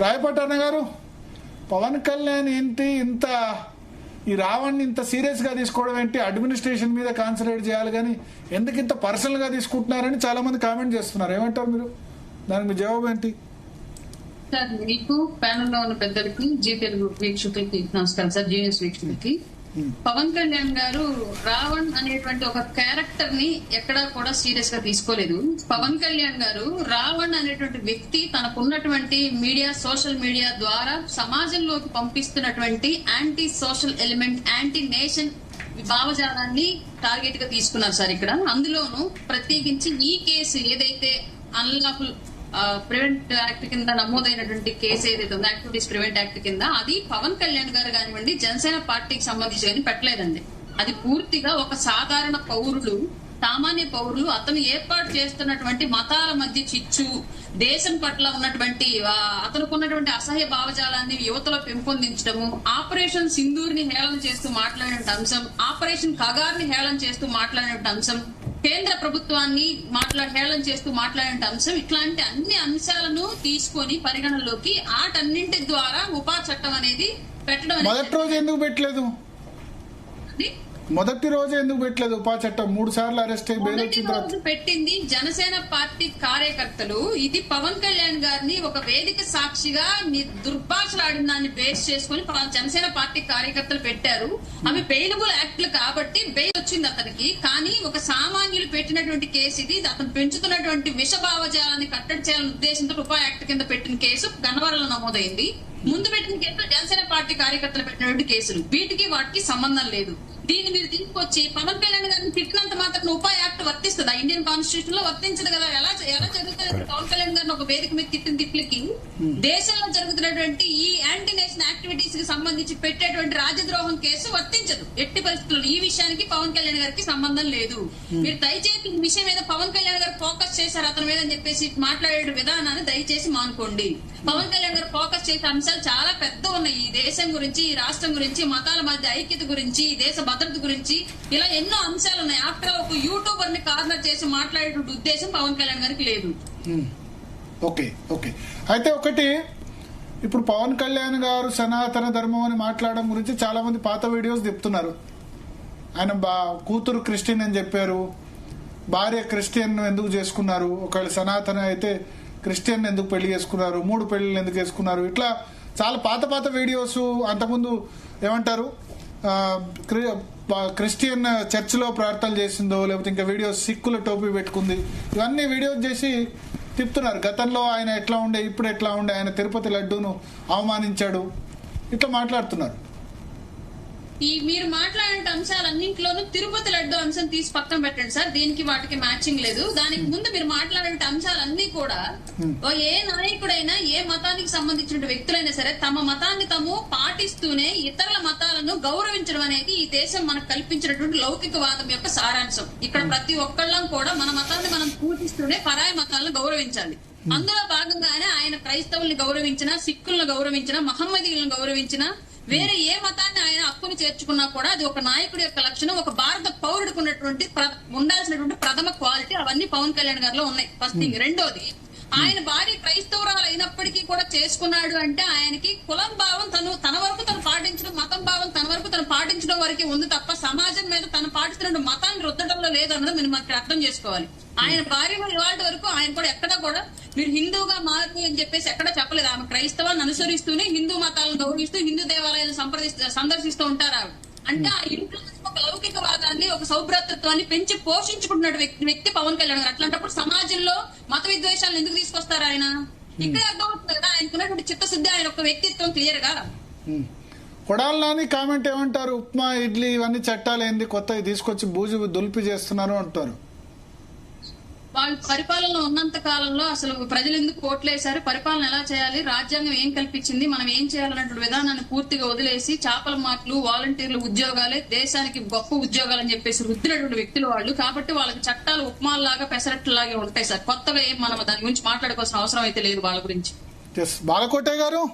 రాయపట్టణ గారు, పవన్ కళ్యాణ్ ఏంటి ఇంత ఈ రావణ్ని ఇంత సీరియస్గా తీసుకోవడం ఏంటి? అడ్మినిస్ట్రేషన్ మీద కాన్సన్ట్రేట్ చేయాలి కానీ ఎందుకు ఇంత పర్సనల్గా తీసుకుంటున్నారని చాలా మంది కామెంట్ చేస్తున్నారు. ఏమంటారు మీరు? దానికి మీ జవాబు ఏంటి? సార్, మీకు ప్యానల్ లో ఉన్న పెద్దలకి, జీ తెలుగు వీక్షకులకి నమస్కారం సార్. జీఎస్ వీక్షకులకి, పవన్ కళ్యాణ్ గారు రావణ్ అనేటువంటి ఒక క్యారెక్టర్ ని ఎక్కడా కూడా సీరియస్ గా తీసుకోలేదు. పవన్ కళ్యాణ్ గారు రావణ్ అనేటువంటి వ్యక్తి తనకున్నటువంటి మీడియా, సోషల్ మీడియా ద్వారా సమాజంలోకి పంపిస్తున్నటువంటి anti social element, anti nation భావజాలాన్ని టార్గెట్ గా తీసుకున్నారు సార్. ఇక్కడ అందులోనూ ప్రత్యేకించి ఈ కేసు ఏదైతే అన్లాఫుల్ ప్రివెంట్ యాక్ట్ కింద నమోదైనటువంటి కేసు ఏదైతే ఉందో, యాక్టివిటీస్ ప్రివెంట్ యాక్ట్ కింద, అది పవన్ కళ్యాణ్ గారు కానివ్వండి, జనసేన పార్టీకి సంబంధించి అని పెట్టలేదండి. అది పూర్తిగా ఒక సాధారణ పౌరులు, సామాన్య పౌరులు అతను ఏర్పాటు చేస్తున్నటువంటి మతాల మధ్య చిచ్చు, దేశం పట్ల ఉన్నటువంటి అతనుకున్నటువంటి అసహ్య భావజాలాన్ని యువతలో పెంపొందించడము, ఆపరేషన్ సింధూర్ ని హేళన చేస్తూ మాట్లాడిన అంశం, ఆపరేషన్ కగార్ ని హేళన చేస్తూ మాట్లాడిన అంశం, కేంద్ర ప్రభుత్వాన్ని హేళన చేస్తూ మాట్లాడిన అంశం, ఇట్లాంటి అన్ని అంశాలను తీసుకొని పరిగణలోకి ఆటన్నింటి ద్వారా ఉపా చట్టం అనేది పెట్టడం. మొదటి రోజు ఎందుకు పెట్టలేదు ఉపా చట్టం? 3 సార్లు అరెస్ట్ అయ్యి బెయిల్ వచ్చిన తర్వాత పెట్టింది జనసేన పార్టీ కార్యకర్తలు. ఇది పవన్ కళ్యాణ్ గారిని ఒక వేదిక సాక్షిగా దుర్భాషలాడిన దాన్ని బేస్ చేసుకుని జనసేన పార్టీ కార్యకర్తలు పెట్టారు. అవి బెయిలబుల్ యాక్ట్లు కాబట్టి బెయిల్ వచ్చింది అతనికి. కానీ ఒక సామాన్యులు పెట్టినటువంటి కేసు ఇది. అతను పెంచుతున్నటువంటి విష భావజాలాన్ని కట్టడి చేయాలనే ఉద్దేశంతో ఉపా యాక్ట్ కింద పెట్టిన కేసు గన్నవరంలో నమోదైంది. ముందు పెట్టిన కేసులు జనసేన పార్టీ కార్యకర్తలు పెట్టినటువంటి కేసులు. వీటికి వాటికి సంబంధం లేదు. దీన్ని మీరు తీసుకొచ్చి పవన్ కళ్యాణ్ గారిని తిట్టినంత మాత్రం ఉపా యాక్ట్ వర్తిస్తుందా? ఇండియన్ కాన్స్టిట్యూషన్ లో వర్తించదు కదా. ఎలా జరుగుతుంది? పవన్ కళ్యాణ్ గారిని ఒక వేదిక మీద తిట్టిన తిట్లకి దేశంలో జరుగుతున్నటువంటి ఈ యాంటీ నేషన్ యాక్టివిటీస్ కి సంబంధించి పెట్టేటువంటి రాజద్రోహం కేసు వర్తించదు ఎట్టి పరిస్థితుల్లో. ఈ విషయానికి పవన్ కళ్యాణ్ గారికి సంబంధం లేదు. మీరు దయచేసి ఈ విషయం మీద పవన్ కళ్యాణ్ గారు ఫోకస్ చేశారు అతని మీద అని చెప్పేసి మాట్లాడే విధానాన్ని దయచేసి మానుకోండి. పవన్ కళ్యాణ్ గారు ఫోకస్ చేసే అంశాలు చాలా పెద్ద ఉన్నాయి. ఈ దేశం గురించి, ఈ రాష్ట్రం గురించి, మతాల మధ్య ఐక్యత గురించి, దేశ భద్రత గురించి, ఇలా ఎన్నో అంశాలు ఉన్నాయి. ఆఫ్టర్ ఒక యూట్యూబర్ ని కార్నర్ చేసి మాట్లాడే ఉద్దేశం పవన్ కళ్యాణ్ గారికి లేదు. ఓకే ఓకే అయితే ఒకటి, ఇప్పుడు పవన్ కళ్యాణ్ గారు సనాతన ధర్మం అని మాట్లాడడం గురించి చాలా మంది పాత వీడియోస్ చెప్తున్నారు. ఆయన కూతురు క్రిస్టియన్ అని చెప్పారు, భార్య క్రిస్టియన్ ఎందుకు చేసుకున్నారు, ఒకవేళ సనాతన అయితే క్రిస్టియన్ ఎందుకు పెళ్లి చేసుకున్నారు, 3 పెళ్లిళ్ళు ఎందుకు చేసుకున్నారు, ఇట్లా చాలా పాత వీడియోస్. అంతకుముందు ఏమంటారు, క్రిస్టియన్ చర్చిలో ప్రార్థనలు చేసిందో, లేకపోతే ఇంకా వీడియోస్ సిక్కుల టోపీ పెట్టుకుంది, ఇవన్నీ వీడియోస్ చేసి తిప్పుతున్నారు. గతంలో ఆయన ఎట్లా ఉండే, ఇప్పుడు ఎట్లా ఉండే, ఆయన తిరుపతి లడ్డూను అవమానించాడు, ఇట్లా మాట్లాడుతున్నారు. ఈ మీరు మాట్లాడే అంశాలన్నింటిలోనూ తిరుపతి లడ్డు అంశం తీసి పక్కన పెట్టండి సార్. దీనికి వాటికి మ్యాచింగ్ లేదు. దానికి ముందు మీరు మాట్లాడే అంశాలన్నీ కూడా ఏ నాయకుడైనా, ఏ మతానికి సంబంధించిన వ్యక్తులైనా సరే తమ మతాన్ని తాము పాటిస్తూనే ఇతరుల మతాలను గౌరవించడం అనేది ఈ దేశం మనకు కల్పించినటువంటి లౌకికవాదం యొక్క సారాంశం. ఇక్కడ ప్రతి ఒక్కళ్ళం కూడా మన మతాన్ని మనం పూజిస్తూనే పరాయి మతాలను గౌరవించాలి. అందులో భాగంగానే ఆయన క్రైస్తవుల్ని గౌరవించిన, సిక్కులను గౌరవించిన, మహమ్మదీయులను గౌరవించిన, వేరే ఏ మతాన్ని ఆయన హక్కును చేర్చుకున్నా కూడా అది ఒక నాయకుడి యొక్క లక్షణం, ఒక భారత పౌరుడికి ఉన్నటువంటి ఉండాల్సినటువంటి ప్రథమ క్వాలిటీ. అవన్నీ పవన్ కళ్యాణ్ గారిలో ఉన్నాయి. First thing. రెండోది, ఆయన భార్య క్రైస్తవురాలు అయినప్పటికీ కూడా చేసుకున్నాడు అంటే ఆయనకి కులం భావం తన వరకు తను పాటించడం, మతం భావం తన వరకు తను పాటించడం వరకే ఉంది తప్ప సమాజం మీద తను పాటిస్తున్న మతాన్ని రుద్దడంలో లేదన్నది మీరు మనకి అర్థం చేసుకోవాలి. ఆయన భార్య ఇవాళ వరకు ఆయన కూడా ఎక్కడా కూడా మీరు హిందూగా మారు అని చెప్పేసి ఎక్కడా చెప్పలేదు. ఆమె క్రైస్తవాన్ని అనుసరిస్తూనే హిందూ మతాలను గౌరవిస్తూ హిందూ దేవాలయాలను సందర్శిస్తూ ఉంటారు. అంటే ఆ ఇంట్లో ఒక లౌకికవాదాన్ని, ఒక సౌభ్రతత్వాన్ని పెంచి పోషించుకుంటున్న వ్యక్తి పవన్ కళ్యాణ్ గారు. అట్లాంటప్పుడు సమాజంలో మత విద్వేషాలను ఎందుకు తీసుకొస్తారు ఆయన? ఇక్కడే అర్థమవుతుంది కదా ఆయనకున్నటువంటి చిత్తశుద్ధి, ఆయన ఒక వ్యక్తిత్వం క్లియర్ గా. కొడాలని కామెంట్ ఏమంటారు, ఉప్మా ఇడ్లీ ఇవన్నీ చట్టాలేంది కొత్తవి తీసుకొచ్చి బూజు దులిపి చేస్తున్నారు అంటారు. వాళ్ళు పరిపాలనలో ఉన్నంత కాలంలో అసలు ప్రజలు ఎందుకు ఓట్లేశారు, పరిపాలన ఎలా చేయాలి, రాజ్యాంగం ఏం కల్పించింది, మనం ఏం చేయాలన్నటువంటి విధానాన్ని పూర్తిగా వదిలేసి చేపల మాటలు, వాలంటీర్లు ఉద్యోగాలే దేశానికి గొప్ప ఉద్యోగాలు అని చెప్పేసి రుద్దినటువంటి వ్యక్తులు వాళ్ళు. కాబట్టి వాళ్ళకి చట్టాలు ఉప్మాల్లాగా పెసరట్టులాగే ఉంటాయి సార్. కొత్తగా ఏం మనం దాని గురించి మాట్లాడుకోవాల్సిన అవసరం అయితే లేదు వాళ్ళ గురించి. బాలకోట గారు.